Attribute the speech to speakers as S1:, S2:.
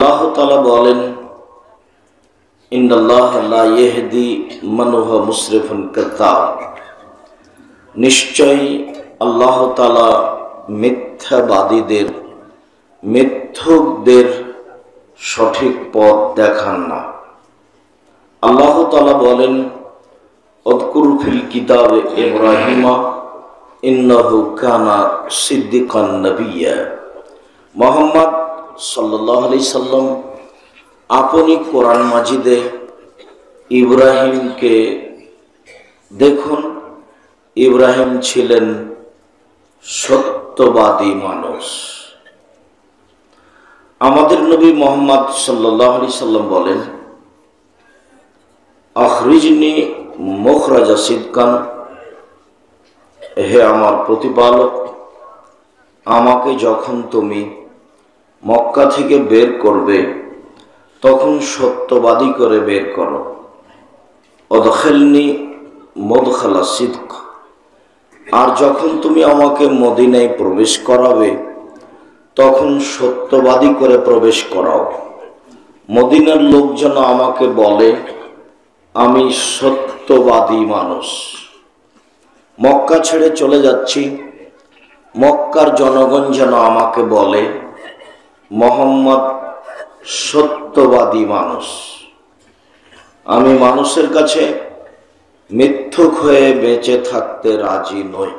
S1: আল্লাহ তাআলা বলেন, ইন্নাল্লাহা লা ইয়াহদি মান হুয়া মুসরিফুন কাযযাব। নিশ্চয়ই আল্লাহ তাআলা মিথ্যাবাদীদের, মিথ্যুকদের সঠিক পথ দেখান না। আল্লাহ তাআলা বলেন, উযকুর ফিল কিতাবে ইব্রাহিমা ইন্নাহু কানা সিদ্দিকান নাবিয়্যা। মুহাম্মদ সাল্লাল্লাহু আলাইহি সাল্লাম আপনি কোরআন মাজিদে ইব্রাহিমকে দেখুন, ইব্রাহিম ছিলেন সত্যবাদী মানুষ। আমাদের নবী মুহাম্মদ সাল্লাল্লাহু আলাইহি সাল্লাম বলেন, আখরিজনি মুখরাজা সিদকান, হে আমার প্রতিপালক, আমাকে যখন তুমি মক্কা থেকে বের করবে তখন সত্যবাদী করে বের করো। অদখিলনি মুদখালা সিদক, আর যখন তুমি আমাকে মদিনায় প্রবেশ করাবে তখন সত্যবাদী করে প্রবেশ করাও। মদিনার লোক যেন আমাকে বলে আমি সত্যবাদী মানুষ। মক্কা ছেড়ে চলে যাচ্ছি, মক্কার জনগণ যেন আমাকে বলে মুহাম্মদ সত্যবাদী মানুষ। আমি মানুষের কাছে মিথ্যুক হয়ে বেঁচে থাকতে রাজি নই।